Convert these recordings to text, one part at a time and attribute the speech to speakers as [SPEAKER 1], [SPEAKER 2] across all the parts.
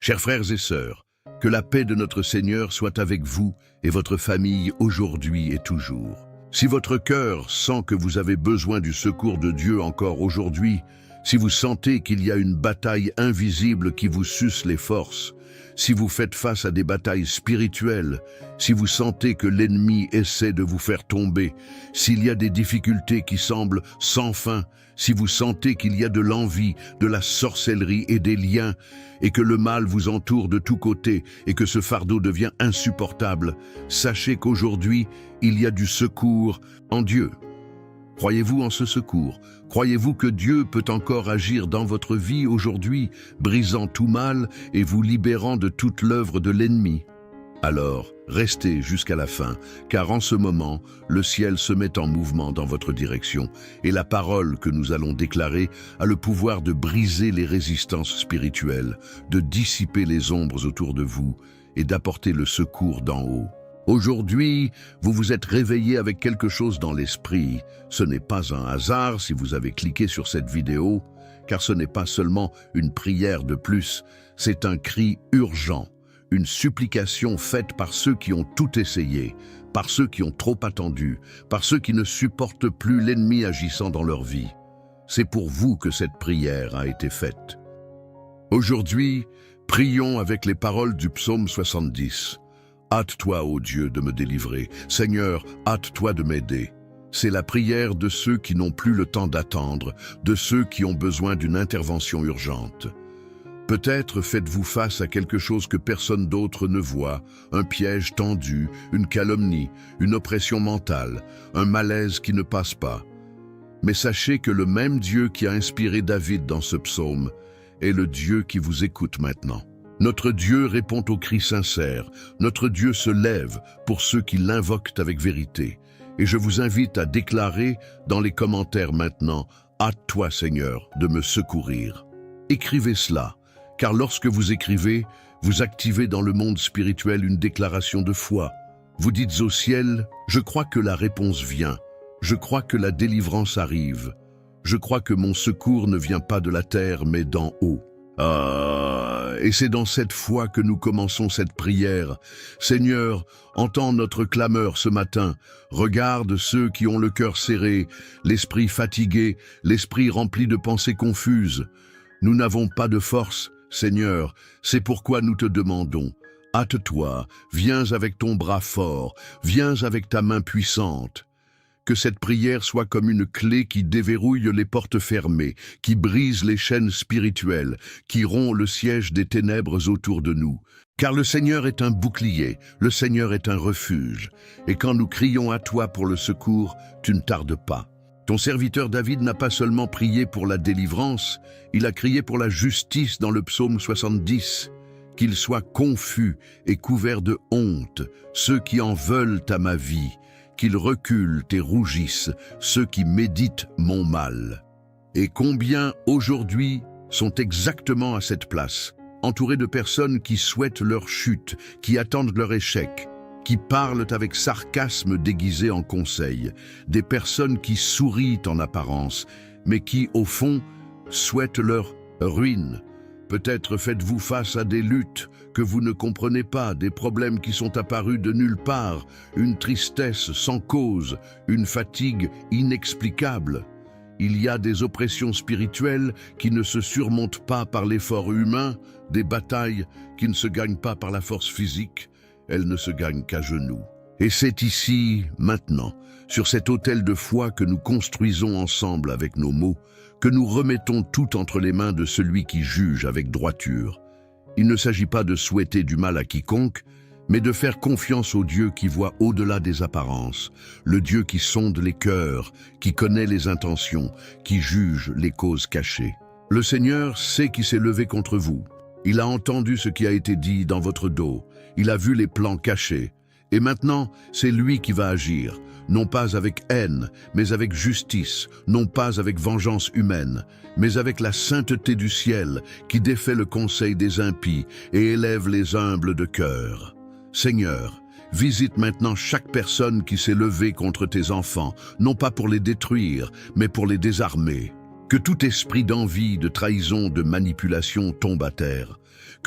[SPEAKER 1] Chers frères et sœurs, que la paix de notre Seigneur soit avec vous et votre famille aujourd'hui et toujours. Si votre cœur sent que vous avez besoin du secours de Dieu encore aujourd'hui, si vous sentez qu'il y a une bataille invisible qui vous suce les forces, si vous faites face à des batailles spirituelles, si vous sentez que l'ennemi essaie de vous faire tomber, s'il y a des difficultés qui semblent sans fin, si vous sentez qu'il y a de l'envie, de la sorcellerie et des liens, et que le mal vous entoure de tous côtés et que ce fardeau devient insupportable, sachez qu'aujourd'hui, il y a du secours en Dieu. Croyez-vous en ce secours? Croyez-vous que Dieu peut encore agir dans votre vie aujourd'hui, brisant tout mal et vous libérant de toute l'œuvre de l'ennemi? Alors, restez jusqu'à la fin, car en ce moment, le ciel se met en mouvement dans votre direction, et la parole que nous allons déclarer a le pouvoir de briser les résistances spirituelles, de dissiper les ombres autour de vous et d'apporter le secours d'en haut. Aujourd'hui, vous vous êtes réveillé avec quelque chose dans l'esprit. Ce n'est pas un hasard si vous avez cliqué sur cette vidéo, car ce n'est pas seulement une prière de plus, c'est un cri urgent, une supplication faite par ceux qui ont tout essayé, par ceux qui ont trop attendu, par ceux qui ne supportent plus l'ennemi agissant dans leur vie. C'est pour vous que cette prière a été faite. Aujourd'hui, prions avec les paroles du psaume 70. Hâte-toi, ô Dieu, de me délivrer. Seigneur, hâte-toi de m'aider. C'est la prière de ceux qui n'ont plus le temps d'attendre, de ceux qui ont besoin d'une intervention urgente. Peut-être faites-vous face à quelque chose que personne d'autre ne voit, un piège tendu, une calomnie, une oppression mentale, un malaise qui ne passe pas. Mais sachez que le même Dieu qui a inspiré David dans ce psaume est le Dieu qui vous écoute maintenant. Notre Dieu répond aux cris sincères, notre Dieu se lève pour ceux qui l'invoquent avec vérité. Et je vous invite à déclarer dans les commentaires maintenant, « Hâte-toi Seigneur de me secourir ». Écrivez cela, car lorsque vous écrivez, vous activez dans le monde spirituel une déclaration de foi. Vous dites au ciel, « Je crois que la réponse vient, je crois que la délivrance arrive, je crois que mon secours ne vient pas de la terre mais d'en haut. » Et c'est dans cette foi que nous commençons cette prière. Seigneur, entends notre clameur ce matin. Regarde ceux qui ont le cœur serré, l'esprit fatigué, l'esprit rempli de pensées confuses. Nous n'avons pas de force, Seigneur, c'est pourquoi nous te demandons. Hâte-toi, viens avec ton bras fort, viens avec ta main puissante. Que cette prière soit comme une clé qui déverrouille les portes fermées, qui brise les chaînes spirituelles, qui rompt le siège des ténèbres autour de nous. Car le Seigneur est un bouclier, le Seigneur est un refuge. Et quand nous crions à toi pour le secours, tu ne tardes pas. Ton serviteur David n'a pas seulement prié pour la délivrance, il a crié pour la justice dans le psaume 70. Qu'ils soient confus et couverts de honte, ceux qui en veulent à ma vie, qu'ils reculent et rougissent, ceux qui méditent mon mal. Et combien, aujourd'hui, sont exactement à cette place, entourés de personnes qui souhaitent leur chute, qui attendent leur échec, qui parlent avec sarcasme déguisé en conseil, des personnes qui sourient en apparence, mais qui, au fond, souhaitent leur ruine. Peut-être faites-vous face à des luttes que vous ne comprenez pas, des problèmes qui sont apparus de nulle part, une tristesse sans cause, une fatigue inexplicable. Il y a des oppressions spirituelles qui ne se surmontent pas par l'effort humain, des batailles qui ne se gagnent pas par la force physique, elles ne se gagnent qu'à genoux. Et c'est ici, maintenant, sur cet autel de foi que nous construisons ensemble avec nos mots, que nous remettons tout entre les mains de celui qui juge avec droiture. Il ne s'agit pas de souhaiter du mal à quiconque, mais de faire confiance au Dieu qui voit au-delà des apparences, le Dieu qui sonde les cœurs, qui connaît les intentions, qui juge les causes cachées. Le Seigneur sait qui s'est levé contre vous. Il a entendu ce qui a été dit dans votre dos. Il a vu les plans cachés. Et maintenant, c'est lui qui va agir, non pas avec haine, mais avec justice, non pas avec vengeance humaine, mais avec la sainteté du ciel qui défait le conseil des impies et élève les humbles de cœur. Seigneur, visite maintenant chaque personne qui s'est levée contre tes enfants, non pas pour les détruire, mais pour les désarmer. Que tout esprit d'envie, de trahison, de manipulation tombe à terre.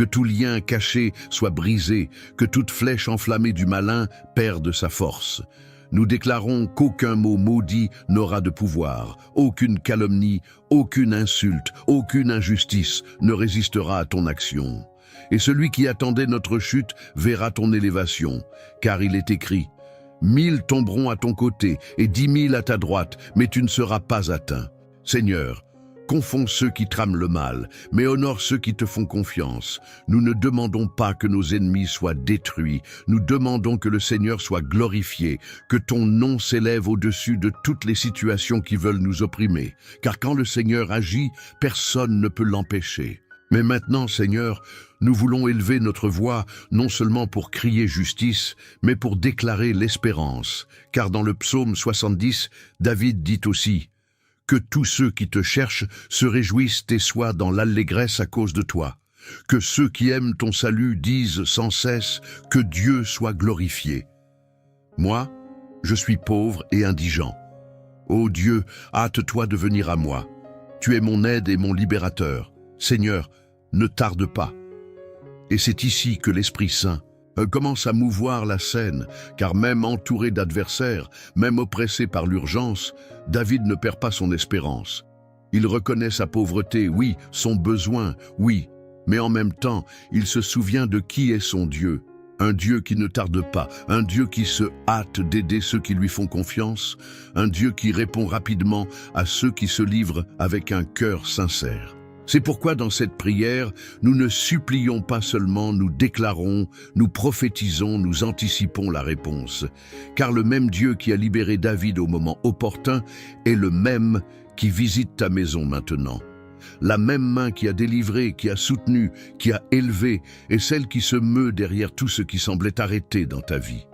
[SPEAKER 1] que tout lien caché soit brisé, que toute flèche enflammée du malin perde sa force. Nous déclarons qu'aucun mot maudit n'aura de pouvoir, aucune calomnie, aucune insulte, aucune injustice ne résistera à ton action. Et celui qui attendait notre chute verra ton élévation, car il est écrit « 1000 tomberont à ton côté et 10 000 à ta droite, mais tu ne seras pas atteint. » Seigneur, confonds ceux qui trament le mal, mais honore ceux qui te font confiance. Nous ne demandons pas que nos ennemis soient détruits, nous demandons que le Seigneur soit glorifié, que ton nom s'élève au-dessus de toutes les situations qui veulent nous opprimer. Car quand le Seigneur agit, personne ne peut l'empêcher. Mais maintenant, Seigneur, nous voulons élever notre voix, non seulement pour crier justice, mais pour déclarer l'espérance. Car dans le psaume 70, David dit aussi « Que tous ceux qui te cherchent se réjouissent et soient dans l'allégresse à cause de toi. Que ceux qui aiment ton salut disent sans cesse que Dieu soit glorifié. Moi, je suis pauvre et indigent. Ô Dieu, hâte-toi de venir à moi. Tu es mon aide et mon libérateur. Seigneur, ne tarde pas. » Et c'est ici que l'Esprit Saint commence à mouvoir la scène, car même entouré d'adversaires, même oppressé par l'urgence, David ne perd pas son espérance. Il reconnaît sa pauvreté, oui, son besoin, oui, mais en même temps, il se souvient de qui est son Dieu. Un Dieu qui ne tarde pas, un Dieu qui se hâte d'aider ceux qui lui font confiance, un Dieu qui répond rapidement à ceux qui se livrent avec un cœur sincère. C'est pourquoi dans cette prière, nous ne supplions pas seulement, nous déclarons, nous prophétisons, nous anticipons la réponse. Car le même Dieu qui a libéré David au moment opportun est le même qui visite ta maison maintenant. La même main qui a délivré, qui a soutenu, qui a élevé, est celle qui se meut derrière tout ce qui semblait arrêté dans ta vie.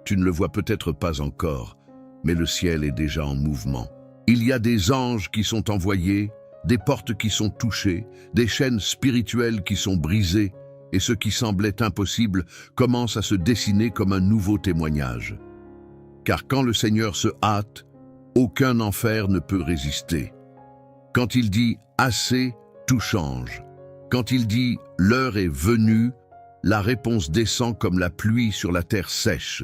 [SPEAKER 1] Tu ne le vois peut-être pas encore, mais le ciel est déjà en mouvement. Il y a des anges qui sont envoyés, des portes qui sont touchées, des chaînes spirituelles qui sont brisées, et ce qui semblait impossible commence à se dessiner comme un nouveau témoignage. Car quand le Seigneur se hâte, aucun enfer ne peut résister. Quand il dit « assez », tout change. Quand il dit « l'heure est venue », la réponse descend comme la pluie sur la terre sèche.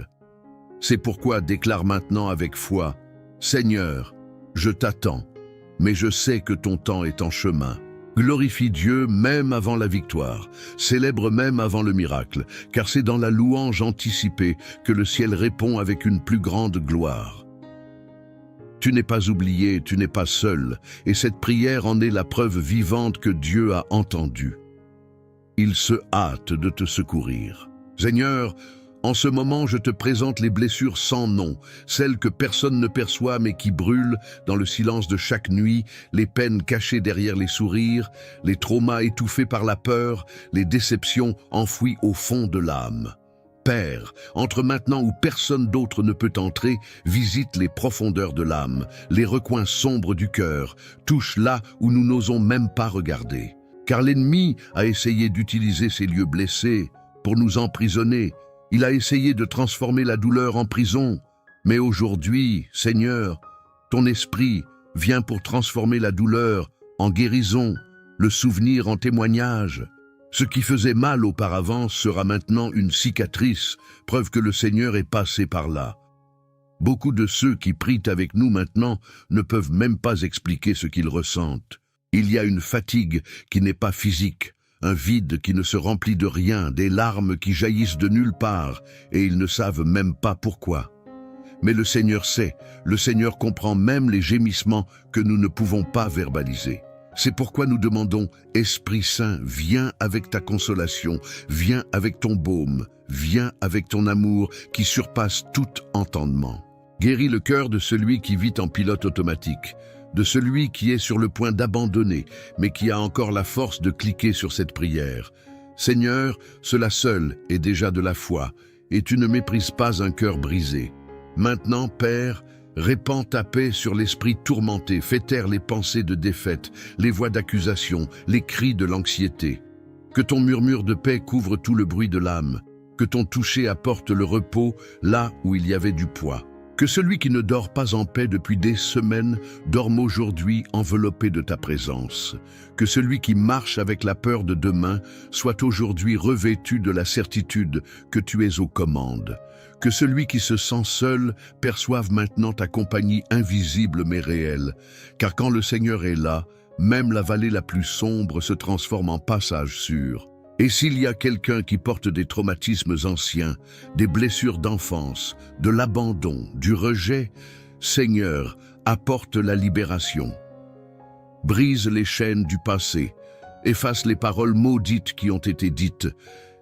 [SPEAKER 1] C'est pourquoi déclare maintenant avec foi « Seigneur, je t'attends. Mais je sais que ton temps est en chemin. » Glorifie Dieu même avant la victoire, célèbre même avant le miracle, car c'est dans la louange anticipée que le ciel répond avec une plus grande gloire. Tu n'es pas oublié, tu n'es pas seul, et cette prière en est la preuve vivante que Dieu a entendue. Il se hâte de te secourir. Seigneur, en ce moment, je te présente les blessures sans nom, celles que personne ne perçoit mais qui brûlent dans le silence de chaque nuit, les peines cachées derrière les sourires, les traumas étouffés par la peur, les déceptions enfouies au fond de l'âme. Père, entre maintenant où personne d'autre ne peut entrer, visite les profondeurs de l'âme, les recoins sombres du cœur, touche là où nous n'osons même pas regarder. Car l'ennemi a essayé d'utiliser ces lieux blessés pour nous emprisonner. Il a essayé de transformer la douleur en prison, mais aujourd'hui, Seigneur, ton esprit vient pour transformer la douleur en guérison, le souvenir en témoignage. Ce qui faisait mal auparavant sera maintenant une cicatrice, preuve que le Seigneur est passé par là. Beaucoup de ceux qui prient avec nous maintenant ne peuvent même pas expliquer ce qu'ils ressentent. Il y a une fatigue qui n'est pas physique, un vide qui ne se remplit de rien, des larmes qui jaillissent de nulle part, et ils ne savent même pas pourquoi. Mais le Seigneur sait, le Seigneur comprend même les gémissements que nous ne pouvons pas verbaliser. C'est pourquoi nous demandons, Esprit Saint, viens avec ta consolation, viens avec ton baume, viens avec ton amour qui surpasse tout entendement. Guéris le cœur de celui qui vit en pilote automatique, de celui qui est sur le point d'abandonner, mais qui a encore la force de cliquer sur cette prière. Seigneur, cela seul est déjà de la foi, et tu ne méprises pas un cœur brisé. Maintenant, Père, répands ta paix sur l'esprit tourmenté, fais taire les pensées de défaite, les voix d'accusation, les cris de l'anxiété. Que ton murmure de paix couvre tout le bruit de l'âme, que ton toucher apporte le repos là où il y avait du poids. Que celui qui ne dort pas en paix depuis des semaines dorme aujourd'hui enveloppé de ta présence. Que celui qui marche avec la peur de demain soit aujourd'hui revêtu de la certitude que tu es aux commandes. Que celui qui se sent seul perçoive maintenant ta compagnie invisible mais réelle. Car quand le Seigneur est là, même la vallée la plus sombre se transforme en passage sûr. Et s'il y a quelqu'un qui porte des traumatismes anciens, des blessures d'enfance, de l'abandon, du rejet, Seigneur, apporte la libération. Brise les chaînes du passé, efface les paroles maudites qui ont été dites,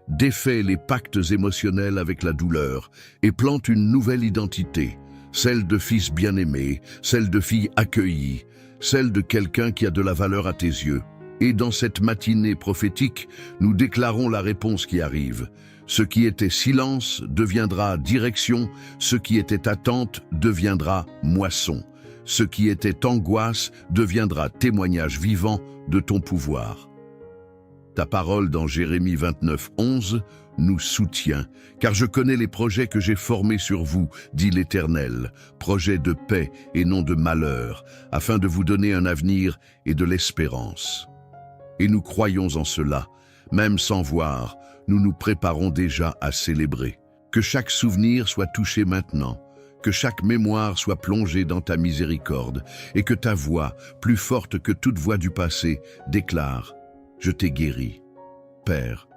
[SPEAKER 1] défait les pactes émotionnels avec la douleur et plante une nouvelle identité, celle de fils bien-aimé, celle de fille accueillie, celle de quelqu'un qui a de la valeur à tes yeux. Et dans cette matinée prophétique, nous déclarons la réponse qui arrive. Ce qui était silence deviendra direction, ce qui était attente deviendra moisson. Ce qui était angoisse deviendra témoignage vivant de ton pouvoir. Ta parole dans Jérémie 29, 11 nous soutient, car je connais les projets que j'ai formés sur vous, dit l'Éternel, projets de paix et non de malheur, afin de vous donner un avenir et de l'espérance. Et nous croyons en cela, même sans voir, nous nous préparons déjà à célébrer. Que chaque souvenir soit touché maintenant, que chaque mémoire soit plongée dans ta miséricorde, et que ta voix, plus forte que toute voix du passé, déclare « Je t'ai guéri ». Père,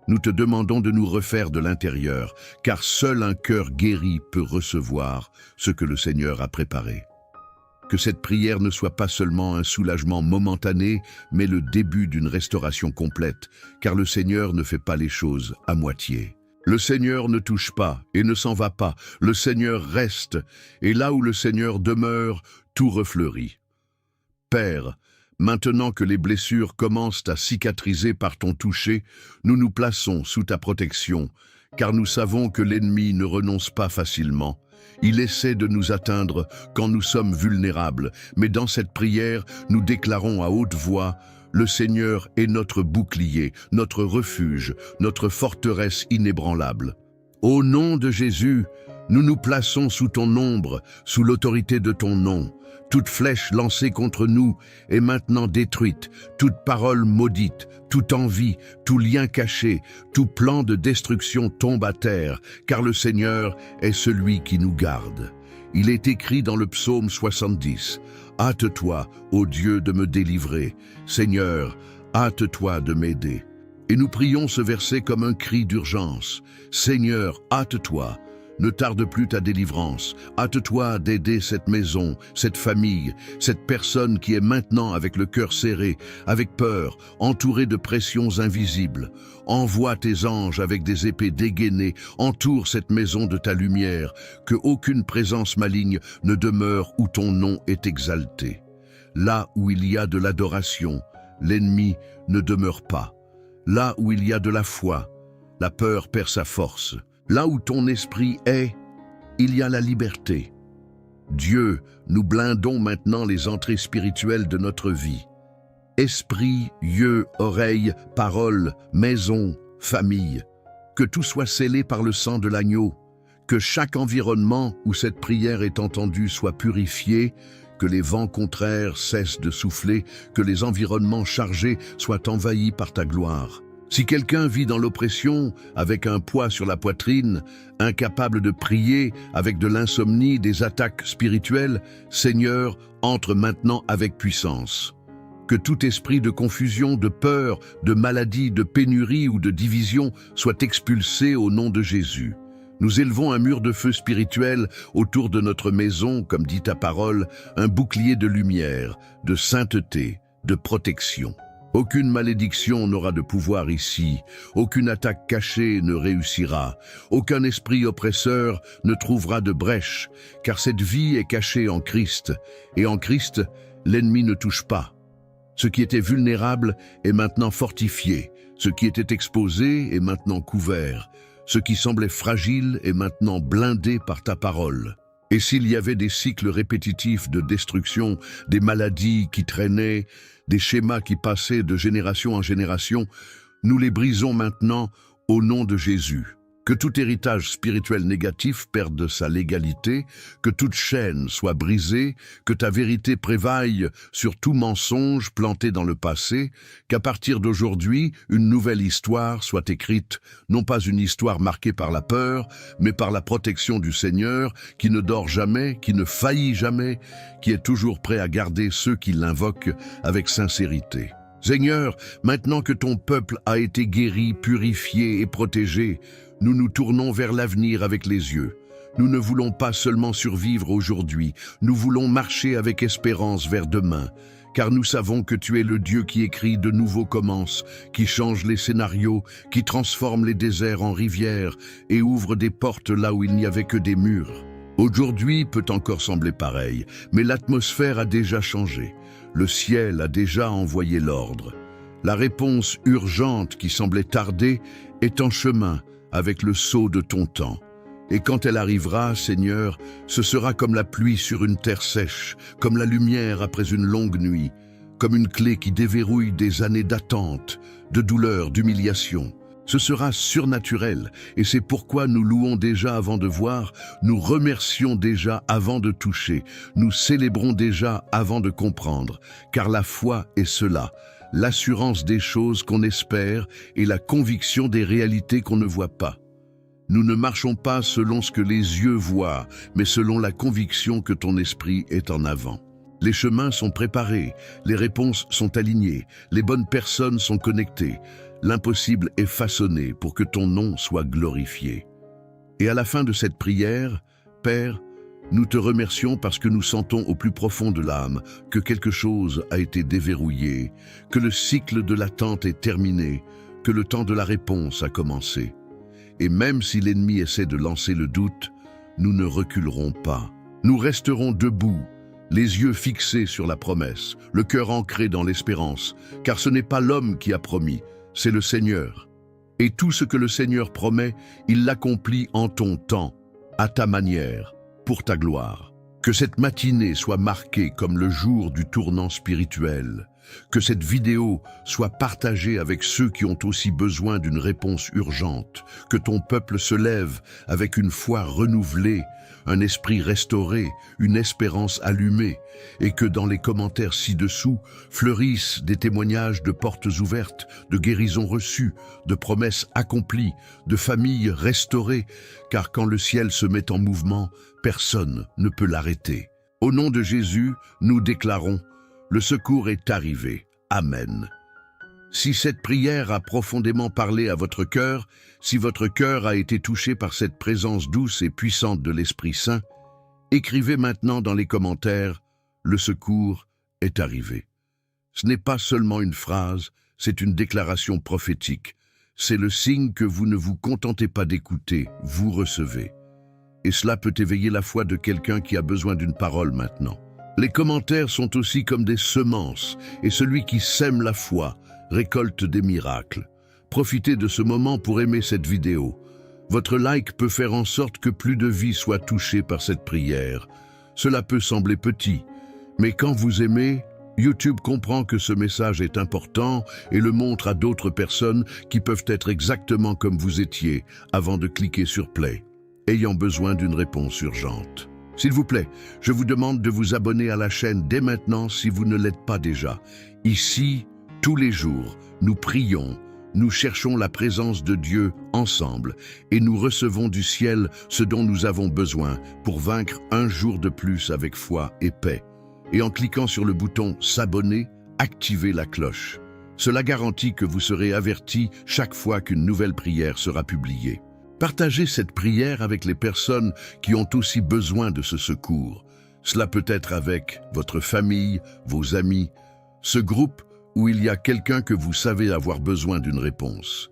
[SPEAKER 1] nous te demandons de nous refaire de l'intérieur, car seul un cœur guéri peut recevoir ce que le Seigneur a préparé. Que cette prière ne soit pas seulement un soulagement momentané, mais le début d'une restauration complète, car le Seigneur ne fait pas les choses à moitié. Le Seigneur ne touche pas et ne s'en va pas, le Seigneur reste, et là où le Seigneur demeure, tout refleurit. Père, maintenant que les blessures commencent à cicatriser par ton toucher, nous nous plaçons sous ta protection, car nous savons que l'ennemi ne renonce pas facilement. Il essaie de nous atteindre quand nous sommes vulnérables, mais dans cette prière, nous déclarons à haute voix « Le Seigneur est notre bouclier, notre refuge, notre forteresse inébranlable. » Au nom de Jésus, nous nous plaçons sous ton ombre, sous l'autorité de ton nom. Toute flèche lancée contre nous est maintenant détruite, toute parole maudite, toute envie, tout lien caché, tout plan de destruction tombe à terre, car le Seigneur est celui qui nous garde. Il est écrit dans le psaume 70, « Hâte-toi, ô Dieu, de me délivrer. Seigneur, hâte-toi de m'aider. » Et nous prions ce verset comme un cri d'urgence. « Seigneur, hâte-toi. » Ne tarde plus ta délivrance. Hâte-toi d'aider cette maison, cette famille, cette personne qui est maintenant avec le cœur serré, avec peur, entourée de pressions invisibles. Envoie tes anges avec des épées dégainées, entoure cette maison de ta lumière, que aucune présence maligne ne demeure où ton nom est exalté. Là où il y a de l'adoration, l'ennemi ne demeure pas. Là où il y a de la foi, la peur perd sa force. Là où ton esprit est, il y a la liberté. Dieu, nous blindons maintenant les entrées spirituelles de notre vie. Esprit, yeux, oreilles, paroles, maison, famille. Que tout soit scellé par le sang de l'agneau. Que chaque environnement où cette prière est entendue soit purifié, que les vents contraires cessent de souffler, que les environnements chargés soient envahis par ta gloire. Si quelqu'un vit dans l'oppression, avec un poids sur la poitrine, incapable de prier, avec de l'insomnie, des attaques spirituelles, Seigneur, entre maintenant avec puissance. Que tout esprit de confusion, de peur, de maladie, de pénurie ou de division soit expulsé au nom de Jésus. Nous élevons un mur de feu spirituel autour de notre maison, comme dit ta parole, un bouclier de lumière, de sainteté, de protection. Aucune malédiction n'aura de pouvoir ici, aucune attaque cachée ne réussira, aucun esprit oppresseur ne trouvera de brèche, car cette vie est cachée en Christ, et en Christ, l'ennemi ne touche pas. Ce qui était vulnérable est maintenant fortifié, ce qui était exposé est maintenant couvert, ce qui semblait fragile est maintenant blindé par ta parole. Et s'il y avait des cycles répétitifs de destruction, des maladies qui traînaient, des schémas qui passaient de génération en génération, nous les brisons maintenant au nom de Jésus. Que tout héritage spirituel négatif perde sa légalité, que toute chaîne soit brisée, que ta vérité prévaille sur tout mensonge planté dans le passé, qu'à partir d'aujourd'hui, une nouvelle histoire soit écrite, non pas une histoire marquée par la peur, mais par la protection du Seigneur, qui ne dort jamais, qui ne faillit jamais, qui est toujours prêt à garder ceux qui l'invoquent avec sincérité. Seigneur, maintenant que ton peuple a été guéri, purifié et protégé, nous nous tournons vers l'avenir avec les yeux. Nous ne voulons pas seulement survivre aujourd'hui, nous voulons marcher avec espérance vers demain, car nous savons que tu es le Dieu qui écrit de nouveaux commences, qui change les scénarios, qui transforme les déserts en rivières et ouvre des portes là où il n'y avait que des murs. Aujourd'hui peut encore sembler pareil, mais l'atmosphère a déjà changé. Le ciel a déjà envoyé l'ordre. La réponse urgente qui semblait tarder est en chemin avec le sceau de ton temps. Et quand elle arrivera, Seigneur, ce sera comme la pluie sur une terre sèche, comme la lumière après une longue nuit, comme une clé qui déverrouille des années d'attente, de douleur, d'humiliation. Ce sera surnaturel, et c'est pourquoi nous louons déjà avant de voir, nous remercions déjà avant de toucher, nous célébrons déjà avant de comprendre, car la foi est cela, l'assurance des choses qu'on espère et la conviction des réalités qu'on ne voit pas. Nous ne marchons pas selon ce que les yeux voient, mais selon la conviction que ton esprit est en avant. Les chemins sont préparés, les réponses sont alignées, les bonnes personnes sont connectées. L'impossible est façonné pour que ton nom soit glorifié. Et à la fin de cette prière, Père, nous te remercions parce que nous sentons au plus profond de l'âme que quelque chose a été déverrouillé, que le cycle de l'attente est terminé, que le temps de la réponse a commencé. Et même si l'ennemi essaie de lancer le doute, nous ne reculerons pas. Nous resterons debout, les yeux fixés sur la promesse, le cœur ancré dans l'espérance, car ce n'est pas l'homme qui a promis, c'est le Seigneur. Et tout ce que le Seigneur promet, il l'accomplit en ton temps, à ta manière, pour ta gloire. Que cette matinée soit marquée comme le jour du tournant spirituel. Que cette vidéo soit partagée avec ceux qui ont aussi besoin d'une réponse urgente. Que ton peuple se lève avec une foi renouvelée, un esprit restauré, une espérance allumée, et que dans les commentaires ci-dessous fleurissent des témoignages de portes ouvertes, de guérisons reçues, de promesses accomplies, de familles restaurées, car quand le ciel se met en mouvement, personne ne peut l'arrêter. Au nom de Jésus, nous déclarons: le secours est arrivé. Amen. Si cette prière a profondément parlé à votre cœur, si votre cœur a été touché par cette présence douce et puissante de l'Esprit Saint, écrivez maintenant dans les commentaires « Le secours est arrivé ». Ce n'est pas seulement une phrase, c'est une déclaration prophétique. C'est le signe que vous ne vous contentez pas d'écouter, vous recevez. Et cela peut éveiller la foi de quelqu'un qui a besoin d'une parole maintenant. Les commentaires sont aussi comme des semences, et celui qui sème la foi récolte des miracles. Profitez de ce moment pour aimer cette vidéo. Votre like peut faire en sorte que plus de vies soient touchées par cette prière. Cela peut sembler petit, mais quand vous aimez, YouTube comprend que ce message est important et le montre à d'autres personnes qui peuvent être exactement comme vous étiez avant de cliquer sur Play, ayant besoin d'une réponse urgente. S'il vous plaît, je vous demande de vous abonner à la chaîne dès maintenant si vous ne l'êtes pas déjà. Ici, tous les jours, nous prions, nous cherchons la présence de Dieu ensemble et nous recevons du ciel ce dont nous avons besoin pour vaincre un jour de plus avec foi et paix. Et en cliquant sur le bouton « S'abonner », activez la cloche. Cela garantit que vous serez averti chaque fois qu'une nouvelle prière sera publiée. Partagez cette prière avec les personnes qui ont aussi besoin de ce secours. Cela peut être avec votre famille, vos amis, ce groupe où il y a quelqu'un que vous savez avoir besoin d'une réponse.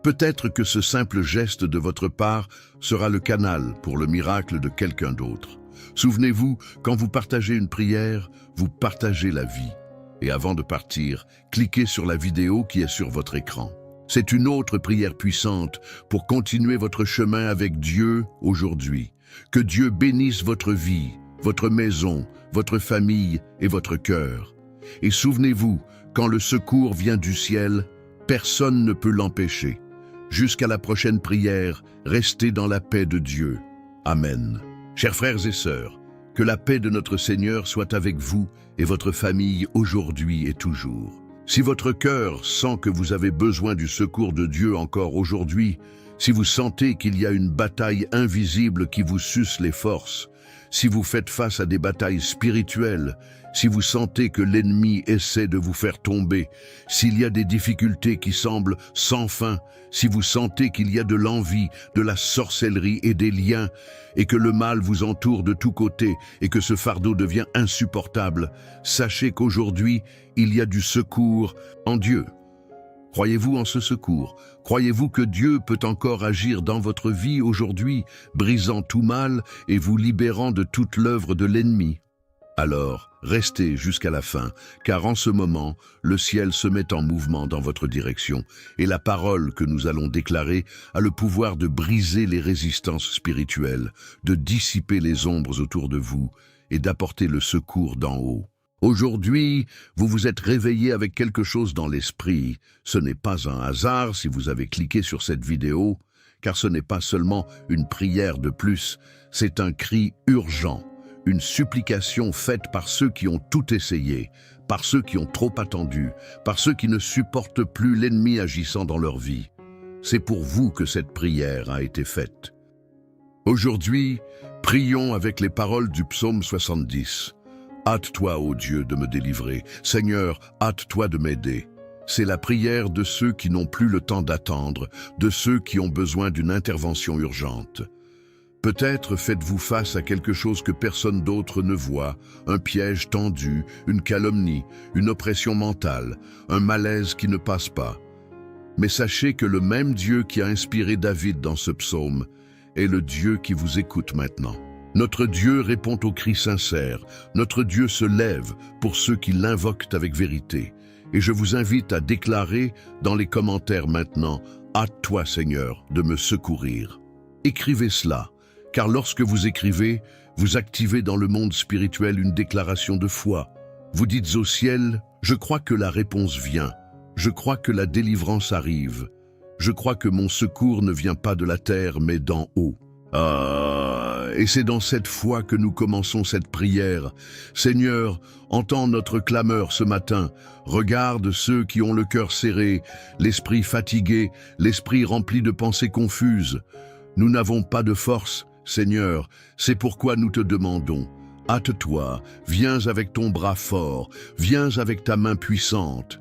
[SPEAKER 1] Peut-être que ce simple geste de votre part sera le canal pour le miracle de quelqu'un d'autre. Souvenez-vous, quand vous partagez une prière, vous partagez la vie. Et avant de partir, cliquez sur la vidéo qui est sur votre écran. C'est une autre prière puissante pour continuer votre chemin avec Dieu aujourd'hui. Que Dieu bénisse votre vie, votre maison, votre famille et votre cœur. Et souvenez-vous, quand le secours vient du ciel, personne ne peut l'empêcher. Jusqu'à la prochaine prière, restez dans la paix de Dieu. Amen. Chers frères et sœurs, que la paix de notre Seigneur soit avec vous et votre famille aujourd'hui et toujours. Si votre cœur sent que vous avez besoin du secours de Dieu encore aujourd'hui, si vous sentez qu'il y a une bataille invisible qui vous suce les forces, si vous faites face à des batailles spirituelles, si vous sentez que l'ennemi essaie de vous faire tomber, s'il y a des difficultés qui semblent sans fin, si vous sentez qu'il y a de l'envie, de la sorcellerie et des liens, et que le mal vous entoure de tous côtés et que ce fardeau devient insupportable, sachez qu'aujourd'hui, il y a du secours en Dieu. Croyez-vous en ce secours? Croyez-vous que Dieu peut encore agir dans votre vie aujourd'hui, brisant tout mal et vous libérant de toute l'œuvre de l'ennemi? Alors, restez jusqu'à la fin, car en ce moment, le ciel se met en mouvement dans votre direction, et la parole que nous allons déclarer a le pouvoir de briser les résistances spirituelles, de dissiper les ombres autour de vous et d'apporter le secours d'en haut. Aujourd'hui, vous vous êtes réveillé avec quelque chose dans l'esprit. Ce n'est pas un hasard si vous avez cliqué sur cette vidéo, car ce n'est pas seulement une prière de plus, c'est un cri urgent, une supplication faite par ceux qui ont tout essayé, par ceux qui ont trop attendu, par ceux qui ne supportent plus l'ennemi agissant dans leur vie. C'est pour vous que cette prière a été faite. Aujourd'hui, prions avec les paroles du psaume 70. Hâte-toi, ô Dieu, de me délivrer. Seigneur, hâte-toi de m'aider. C'est la prière de ceux qui n'ont plus le temps d'attendre, de ceux qui ont besoin d'une intervention urgente. Peut-être faites-vous face à quelque chose que personne d'autre ne voit, un piège tendu, une calomnie, une oppression mentale, un malaise qui ne passe pas. Mais sachez que le même Dieu qui a inspiré David dans ce psaume est le Dieu qui vous écoute maintenant. Notre Dieu répond aux cris sincères, notre Dieu se lève pour ceux qui l'invoquent avec vérité. Et je vous invite à déclarer dans les commentaires maintenant, « Hâte-toi Seigneur de me secourir ». Écrivez cela, car lorsque vous écrivez, vous activez dans le monde spirituel une déclaration de foi. Vous dites au ciel, « Je crois que la réponse vient, je crois que la délivrance arrive, je crois que mon secours ne vient pas de la terre mais d'en haut. » Et c'est dans cette foi que nous commençons cette prière. Seigneur, entends notre clameur ce matin. Regarde ceux qui ont le cœur serré, l'esprit fatigué, l'esprit rempli de pensées confuses. Nous n'avons pas de force, Seigneur, c'est pourquoi nous te demandons. Hâte-toi, viens avec ton bras fort, viens avec ta main puissante.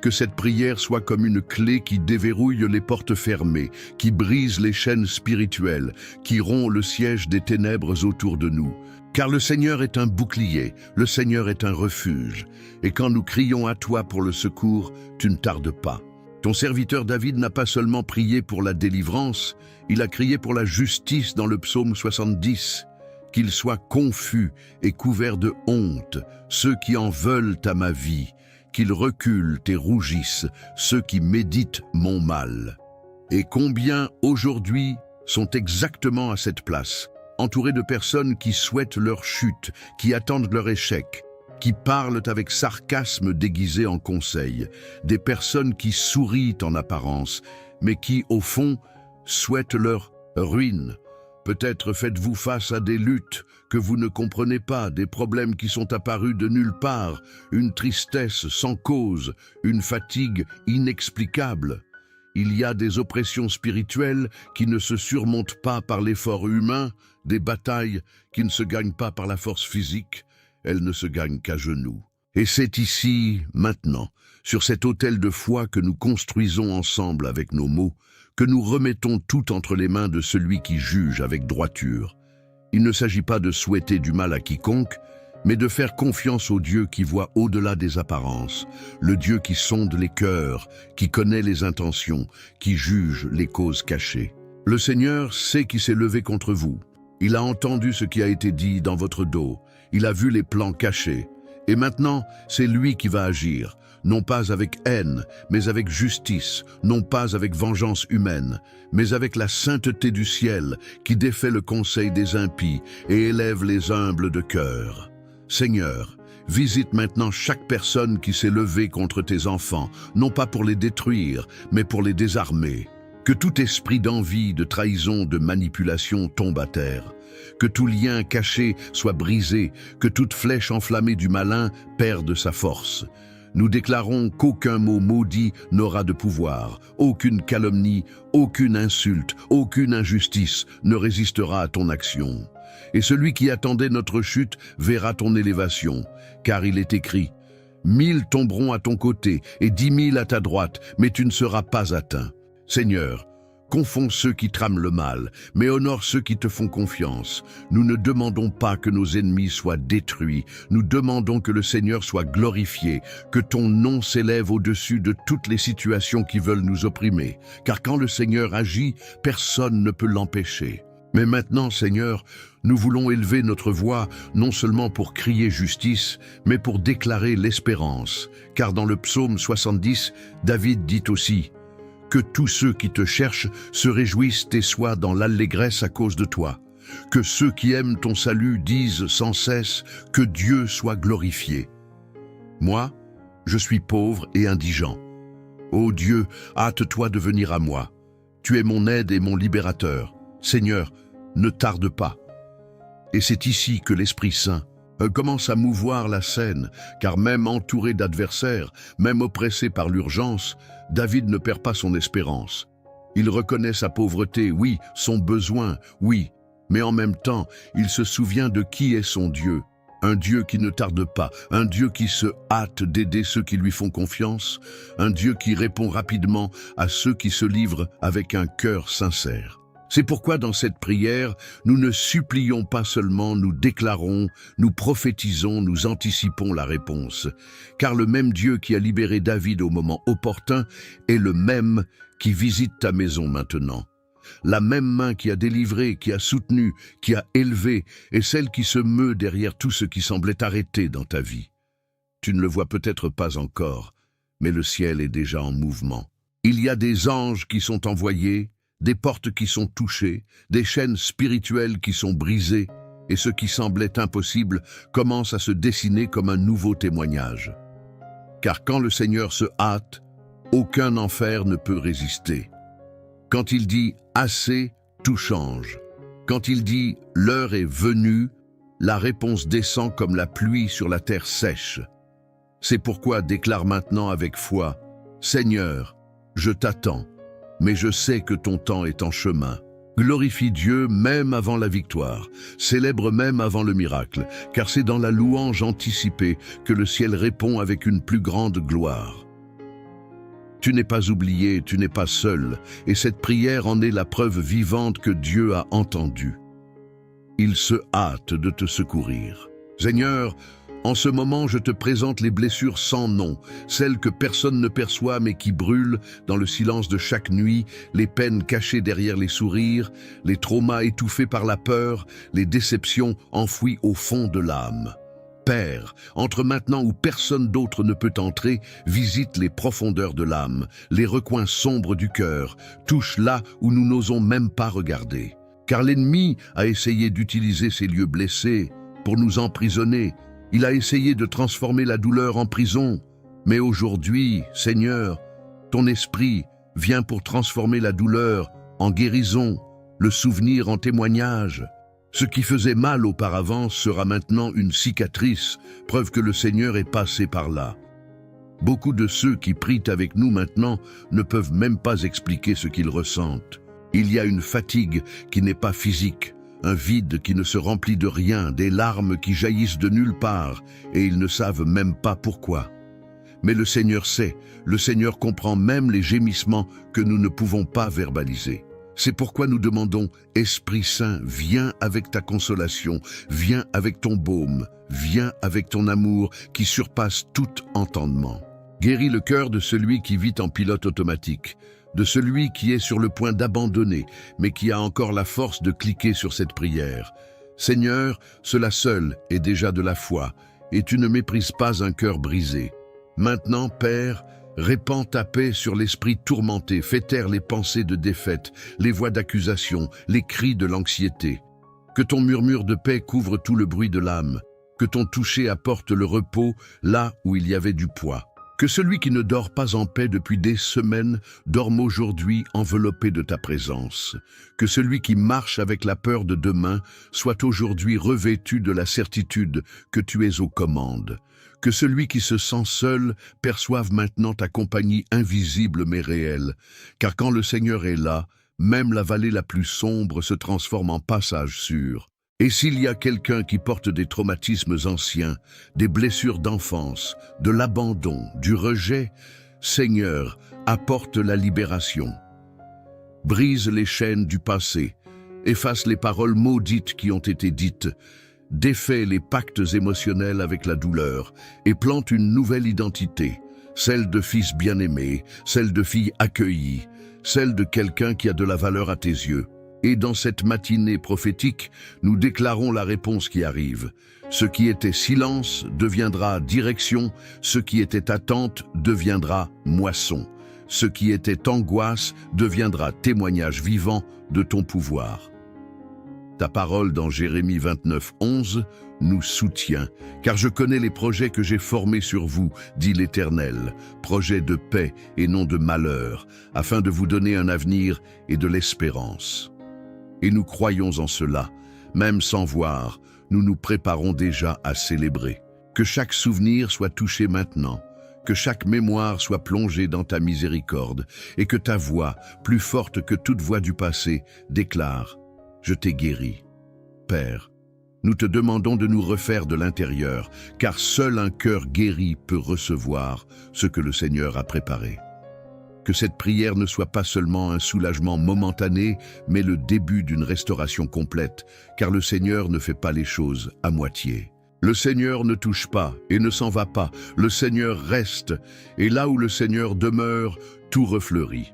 [SPEAKER 1] Que cette prière soit comme une clé qui déverrouille les portes fermées, qui brise les chaînes spirituelles, qui rompt le siège des ténèbres autour de nous. Car le Seigneur est un bouclier, le Seigneur est un refuge. Et quand nous crions à toi pour le secours, tu ne tardes pas. Ton serviteur David n'a pas seulement prié pour la délivrance, il a crié pour la justice dans le psaume 70. Qu'ils soient confus et couverts de honte, ceux qui en veulent à ma vie, qu'ils reculent et rougissent, ceux qui méditent mon mal. Et combien, aujourd'hui, sont exactement à cette place, entourés de personnes qui souhaitent leur chute, qui attendent leur échec, qui parlent avec sarcasme déguisé en conseil, des personnes qui sourient en apparence, mais qui, au fond, souhaitent leur ruine. Peut-être faites-vous face à des luttes que vous ne comprenez pas, des problèmes qui sont apparus de nulle part, une tristesse sans cause, une fatigue inexplicable. Il y a des oppressions spirituelles qui ne se surmontent pas par l'effort humain, des batailles qui ne se gagnent pas par la force physique, elles ne se gagnent qu'à genoux. Et c'est ici, maintenant, sur cet autel de foi que nous construisons ensemble avec nos mots, que nous remettons tout entre les mains de celui qui juge avec droiture. Il ne s'agit pas de souhaiter du mal à quiconque, mais de faire confiance au Dieu qui voit au-delà des apparences, le Dieu qui sonde les cœurs, qui connaît les intentions, qui juge les causes cachées. Le Seigneur sait qui s'est levé contre vous. Il a entendu ce qui a été dit dans votre dos. Il a vu les plans cachés. Et maintenant, c'est lui qui va agir, non pas avec haine, mais avec justice, non pas avec vengeance humaine, mais avec la sainteté du ciel qui défait le conseil des impies et élève les humbles de cœur. Seigneur, visite maintenant chaque personne qui s'est levée contre tes enfants, non pas pour les détruire, mais pour les désarmer. Que tout esprit d'envie, de trahison, de manipulation tombe à terre. Que tout lien caché soit brisé, que toute flèche enflammée du malin perde sa force. Nous déclarons qu'aucun mot maudit n'aura de pouvoir, aucune calomnie, aucune insulte, aucune injustice ne résistera à ton action. Et celui qui attendait notre chute verra ton élévation, car il est écrit « 1000 tomberont à ton côté et 10 000 à ta droite, mais tu ne seras pas atteint. » Seigneur, confonds ceux qui trament le mal, mais honore ceux qui te font confiance. Nous ne demandons pas que nos ennemis soient détruits, nous demandons que le Seigneur soit glorifié, que ton nom s'élève au-dessus de toutes les situations qui veulent nous opprimer. Car quand le Seigneur agit, personne ne peut l'empêcher. Mais maintenant, Seigneur, nous voulons élever notre voix, non seulement pour crier justice, mais pour déclarer l'espérance. Car dans le psaume 70, David dit aussi « Que tous ceux qui te cherchent se réjouissent et soient dans l'allégresse à cause de toi. Que ceux qui aiment ton salut disent sans cesse que Dieu soit glorifié. Moi, je suis pauvre et indigent. Ô Dieu, hâte-toi de venir à moi. Tu es mon aide et mon libérateur. Seigneur, ne tarde pas. » Et c'est ici que l'Esprit Saint commence à mouvoir la scène, car même entouré d'adversaires, même oppressé par l'urgence, David ne perd pas son espérance. Il reconnaît sa pauvreté, oui, son besoin, oui, mais en même temps, il se souvient de qui est son Dieu. Un Dieu qui ne tarde pas, un Dieu qui se hâte d'aider ceux qui lui font confiance, un Dieu qui répond rapidement à ceux qui se livrent avec un cœur sincère. C'est pourquoi dans cette prière, nous ne supplions pas seulement, nous déclarons, nous prophétisons, nous anticipons la réponse. Car le même Dieu qui a libéré David au moment opportun est le même qui visite ta maison maintenant. La même main qui a délivré, qui a soutenu, qui a élevé, est celle qui se meut derrière tout ce qui semblait arrêté dans ta vie. Tu ne le vois peut-être pas encore, mais le ciel est déjà en mouvement. Il y a des anges qui sont envoyés, des portes qui sont touchées, des chaînes spirituelles qui sont brisées, et ce qui semblait impossible commence à se dessiner comme un nouveau témoignage. Car quand le Seigneur se hâte, aucun enfer ne peut résister. Quand il dit « assez », tout change. Quand il dit « l'heure est venue », la réponse descend comme la pluie sur la terre sèche. C'est pourquoi déclare maintenant avec foi « Seigneur, je t'attends. Mais je sais que ton temps est en chemin. Glorifie Dieu même avant la victoire, célèbre même avant le miracle, car c'est dans la louange anticipée que le ciel répond avec une plus grande gloire. Tu n'es pas oublié, tu n'es pas seul, et cette prière en est la preuve vivante que Dieu a entendue. Il se hâte de te secourir. Seigneur, en ce moment, je te présente les blessures sans nom, celles que personne ne perçoit mais qui brûlent dans le silence de chaque nuit, les peines cachées derrière les sourires, les traumas étouffés par la peur, les déceptions enfouies au fond de l'âme. Père, entre maintenant où personne d'autre ne peut entrer, visite les profondeurs de l'âme, les recoins sombres du cœur, touche là où nous n'osons même pas regarder. Car l'ennemi a essayé d'utiliser ces lieux blessés pour nous emprisonner. Il a essayé de transformer la douleur en prison, mais aujourd'hui, Seigneur, ton esprit vient pour transformer la douleur en guérison, le souvenir en témoignage. Ce qui faisait mal auparavant sera maintenant une cicatrice, preuve que le Seigneur est passé par là. Beaucoup de ceux qui prient avec nous maintenant ne peuvent même pas expliquer ce qu'ils ressentent. Il y a une fatigue qui n'est pas physique, un vide qui ne se remplit de rien, des larmes qui jaillissent de nulle part, et ils ne savent même pas pourquoi. Mais le Seigneur sait, le Seigneur comprend même les gémissements que nous ne pouvons pas verbaliser. C'est pourquoi nous demandons, Esprit Saint, viens avec ta consolation, viens avec ton baume, viens avec ton amour qui surpasse tout entendement. Guéris le cœur de celui qui vit en pilote automatique, de celui qui est sur le point d'abandonner, mais qui a encore la force de cliquer sur cette prière. Seigneur, cela seul est déjà de la foi, et tu ne méprises pas un cœur brisé. Maintenant, Père, répands ta paix sur l'esprit tourmenté, fais taire les pensées de défaite, les voix d'accusation, les cris de l'anxiété. Que ton murmure de paix couvre tout le bruit de l'âme, que ton toucher apporte le repos là où il y avait du poids. Que celui qui ne dort pas en paix depuis des semaines dorme aujourd'hui enveloppé de ta présence. Que celui qui marche avec la peur de demain soit aujourd'hui revêtu de la certitude que tu es aux commandes. Que celui qui se sent seul perçoive maintenant ta compagnie invisible mais réelle. Car quand le Seigneur est là, même la vallée la plus sombre se transforme en passage sûr. Et s'il y a quelqu'un qui porte des traumatismes anciens, des blessures d'enfance, de l'abandon, du rejet, Seigneur, apporte la libération. Brise les chaînes du passé, efface les paroles maudites qui ont été dites, défait les pactes émotionnels avec la douleur et plante une nouvelle identité, celle de fils bien-aimé, celle de fille accueillie, celle de quelqu'un qui a de la valeur à tes yeux. Et dans cette matinée prophétique, nous déclarons la réponse qui arrive. Ce qui était silence deviendra direction, ce qui était attente deviendra moisson. Ce qui était angoisse deviendra témoignage vivant de ton pouvoir. Ta parole dans Jérémie 29, 11 nous soutient, car je connais les projets que j'ai formés sur vous, dit l'Éternel, projets de paix et non de malheur, afin de vous donner un avenir et de l'espérance. Et nous croyons en cela, même sans voir, nous nous préparons déjà à célébrer. Que chaque souvenir soit touché maintenant, que chaque mémoire soit plongée dans ta miséricorde, et que ta voix, plus forte que toute voix du passé, déclare « Je t'ai guéri ». Père, nous te demandons de nous refaire de l'intérieur, car seul un cœur guéri peut recevoir ce que le Seigneur a préparé. Que cette prière ne soit pas seulement un soulagement momentané, mais le début d'une restauration complète, car le Seigneur ne fait pas les choses à moitié. Le Seigneur ne touche pas et ne s'en va pas, le Seigneur reste, et là où le Seigneur demeure, tout refleurit.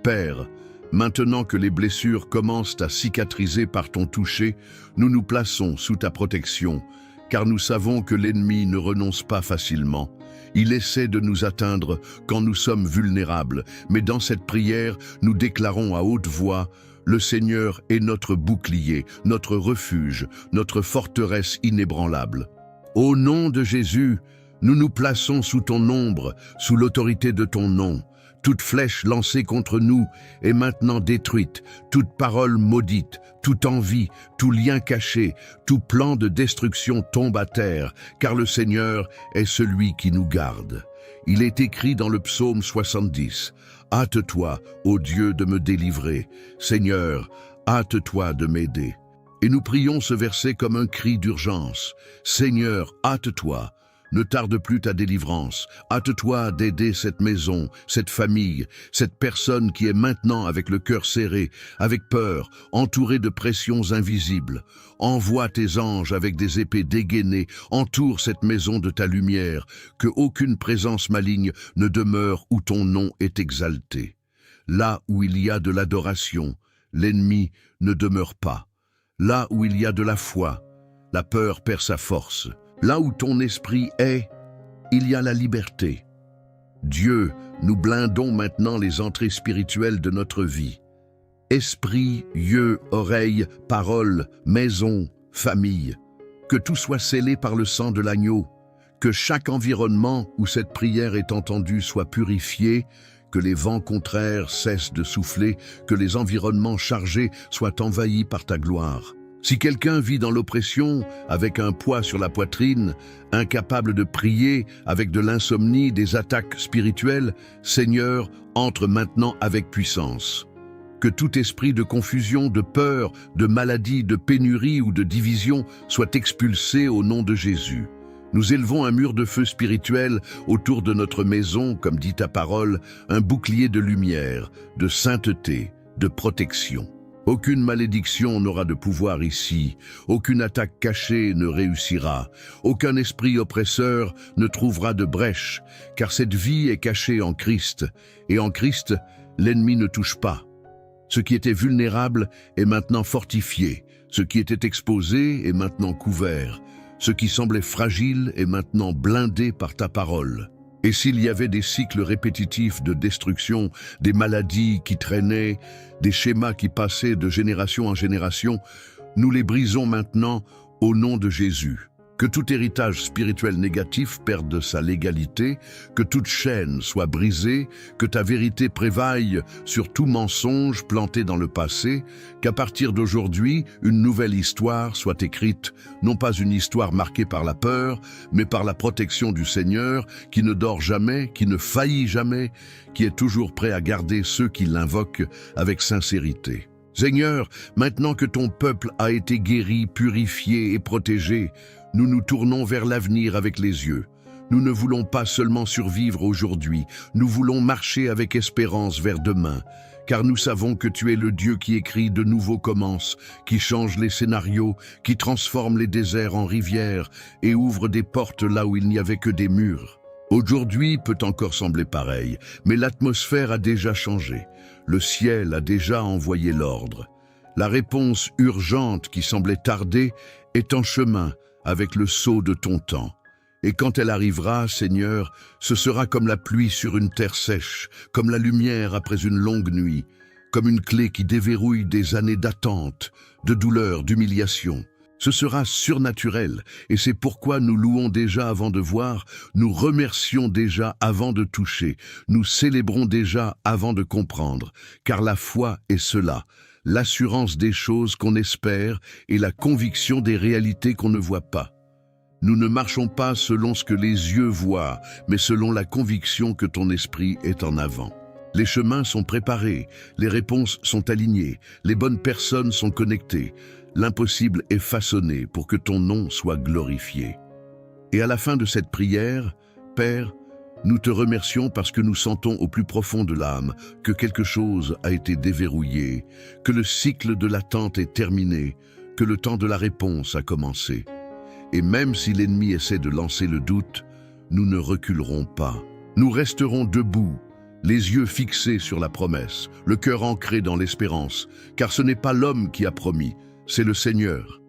[SPEAKER 1] Père, maintenant que les blessures commencent à cicatriser par ton toucher, nous nous plaçons sous ta protection, car nous savons que l'ennemi ne renonce pas facilement. Il essaie de nous atteindre quand nous sommes vulnérables, mais dans cette prière, nous déclarons à haute voix « Le Seigneur est notre bouclier, notre refuge, notre forteresse inébranlable. » Au nom de Jésus, nous nous plaçons sous ton ombre, sous l'autorité de ton nom. Toute flèche lancée contre nous est maintenant détruite, toute parole maudite, toute envie, tout lien caché, tout plan de destruction tombe à terre, car le Seigneur est celui qui nous garde. Il est écrit dans le psaume 70, « Hâte-toi, ô Dieu, de me délivrer. Seigneur, hâte-toi de m'aider. » Et nous prions ce verset comme un cri d'urgence. « Seigneur, hâte-toi. » Ne tarde plus ta délivrance. Hâte-toi d'aider cette maison, cette famille, cette personne qui est maintenant avec le cœur serré, avec peur, entourée de pressions invisibles. Envoie tes anges avec des épées dégainées, entoure cette maison de ta lumière, que aucune présence maligne ne demeure où ton nom est exalté. Là où il y a de l'adoration, l'ennemi ne demeure pas. Là où il y a de la foi, la peur perd sa force. Là où ton esprit est, il y a la liberté. Dieu, nous blindons maintenant les entrées spirituelles de notre vie. Esprit, yeux, oreilles, paroles, maison, famille. Que tout soit scellé par le sang de l'agneau. Que chaque environnement où cette prière est entendue soit purifié, que les vents contraires cessent de souffler, que les environnements chargés soient envahis par ta gloire. Si quelqu'un vit dans l'oppression, avec un poids sur la poitrine, incapable de prier, avec de l'insomnie, des attaques spirituelles, Seigneur, entre maintenant avec puissance. Que tout esprit de confusion, de peur, de maladie, de pénurie ou de division soit expulsé au nom de Jésus. Nous élevons un mur de feu spirituel autour de notre maison, comme dit ta parole, un bouclier de lumière, de sainteté, de protection. Aucune malédiction n'aura de pouvoir ici, aucune attaque cachée ne réussira, aucun esprit oppresseur ne trouvera de brèche, car cette vie est cachée en Christ, et en Christ, l'ennemi ne touche pas. Ce qui était vulnérable est maintenant fortifié, ce qui était exposé est maintenant couvert, ce qui semblait fragile est maintenant blindé par ta parole. Et s'il y avait des cycles répétitifs de destruction, des maladies qui traînaient, des schémas qui passaient de génération en génération, nous les brisons maintenant au nom de Jésus. Que tout héritage spirituel négatif perde sa légalité, que toute chaîne soit brisée, que ta vérité prévaille sur tout mensonge planté dans le passé, qu'à partir d'aujourd'hui, une nouvelle histoire soit écrite, non pas une histoire marquée par la peur, mais par la protection du Seigneur, qui ne dort jamais, qui ne faillit jamais, qui est toujours prêt à garder ceux qui l'invoquent avec sincérité. Seigneur, maintenant que ton peuple a été guéri, purifié et protégé, nous nous tournons vers l'avenir avec les yeux. Nous ne voulons pas seulement survivre aujourd'hui, nous voulons marcher avec espérance vers demain, car nous savons que tu es le Dieu qui écrit de nouveaux commences, qui change les scénarios, qui transforme les déserts en rivières et ouvre des portes là où il n'y avait que des murs. Aujourd'hui peut encore sembler pareil, mais l'atmosphère a déjà changé. Le ciel a déjà envoyé l'ordre. La réponse urgente qui semblait tarder est en chemin avec le sceau de ton temps. Et quand elle arrivera, Seigneur, ce sera comme la pluie sur une terre sèche, comme la lumière après une longue nuit, comme une clé qui déverrouille des années d'attente, de douleur, d'humiliation. Ce sera surnaturel, et c'est pourquoi nous louons déjà avant de voir, nous remercions déjà avant de toucher, nous célébrons déjà avant de comprendre, car la foi est cela, l'assurance des choses qu'on espère et la conviction des réalités qu'on ne voit pas. Nous ne marchons pas selon ce que les yeux voient, mais selon la conviction que ton esprit est en avant. Les chemins sont préparés, les réponses sont alignées, les bonnes personnes sont connectées. L'impossible est façonné pour que ton nom soit glorifié. Et à la fin de cette prière, Père, nous te remercions parce que nous sentons au plus profond de l'âme que quelque chose a été déverrouillé, que le cycle de l'attente est terminé, que le temps de la réponse a commencé. Et même si l'ennemi essaie de lancer le doute, nous ne reculerons pas. Nous resterons debout, les yeux fixés sur la promesse, le cœur ancré dans l'espérance, car ce n'est pas l'homme qui a promis, c'est le Seigneur.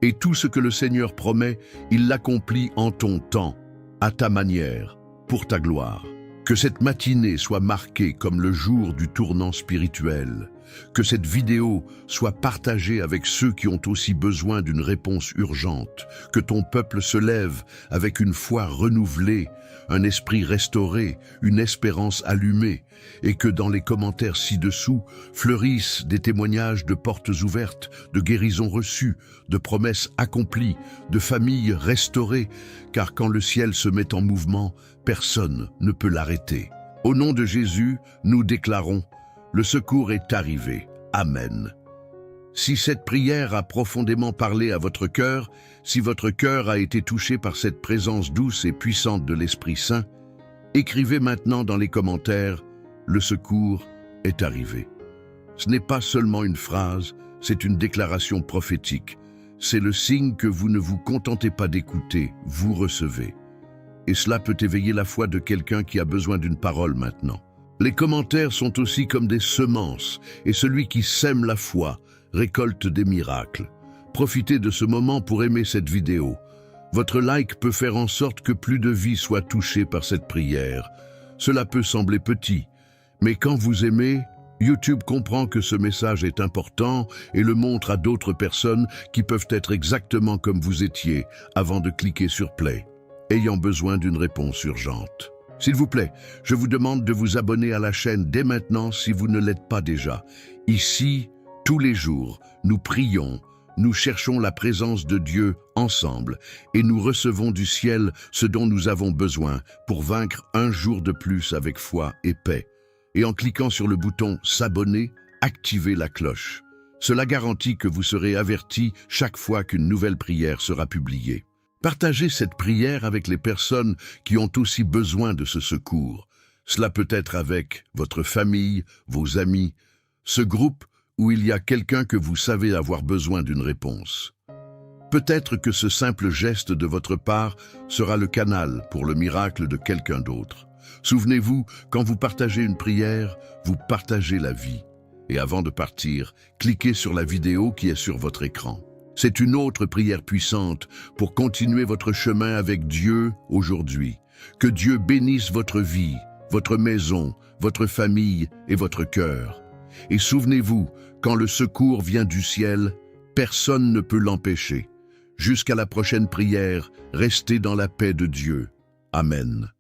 [SPEAKER 1] Et tout ce que le Seigneur promet, il l'accomplit en ton temps, à ta manière, pour ta gloire. Que cette matinée soit marquée comme le jour du tournant spirituel. Que cette vidéo soit partagée avec ceux qui ont aussi besoin d'une réponse urgente. Que ton peuple se lève avec une foi renouvelée, un esprit restauré, une espérance allumée, et que dans les commentaires ci-dessous fleurissent des témoignages de portes ouvertes, de guérisons reçues, de promesses accomplies, de familles restaurées, car quand le ciel se met en mouvement, personne ne peut l'arrêter. Au nom de Jésus, nous déclarons: le secours est arrivé. Amen. Si cette prière a profondément parlé à votre cœur, si votre cœur a été touché par cette présence douce et puissante de l'Esprit Saint, écrivez maintenant dans les commentaires: le secours est arrivé. Ce n'est pas seulement une phrase, c'est une déclaration prophétique. C'est le signe que vous ne vous contentez pas d'écouter, vous recevez. Et cela peut éveiller la foi de quelqu'un qui a besoin d'une parole maintenant. Les commentaires sont aussi comme des semences, et celui qui sème la foi récolte des miracles. Profitez de ce moment pour aimer cette vidéo. Votre like peut faire en sorte que plus de vies soient touchées par cette prière. Cela peut sembler petit, mais quand vous aimez, YouTube comprend que ce message est important et le montre à d'autres personnes qui peuvent être exactement comme vous étiez avant de cliquer sur Play, ayant besoin d'une réponse urgente. S'il vous plaît, je vous demande de vous abonner à la chaîne dès maintenant si vous ne l'êtes pas déjà. Ici, tous les jours, nous prions, nous cherchons la présence de Dieu ensemble et nous recevons du ciel ce dont nous avons besoin pour vaincre un jour de plus avec foi et paix. Et en cliquant sur le bouton « S'abonner », activez la cloche. Cela garantit que vous serez averti chaque fois qu'une nouvelle prière sera publiée. Partagez cette prière avec les personnes qui ont aussi besoin de ce secours. Cela peut être avec votre famille, vos amis, ce groupe où il y a quelqu'un que vous savez avoir besoin d'une réponse. Peut-être que ce simple geste de votre part sera le canal pour le miracle de quelqu'un d'autre. Souvenez-vous, quand vous partagez une prière, vous partagez la vie. Et avant de partir, cliquez sur la vidéo qui est sur votre écran. C'est une autre prière puissante pour continuer votre chemin avec Dieu aujourd'hui. Que Dieu bénisse votre vie, votre maison, votre famille et votre cœur. Et souvenez-vous, quand le secours vient du ciel, personne ne peut l'empêcher. Jusqu'à la prochaine prière, restez dans la paix de Dieu. Amen.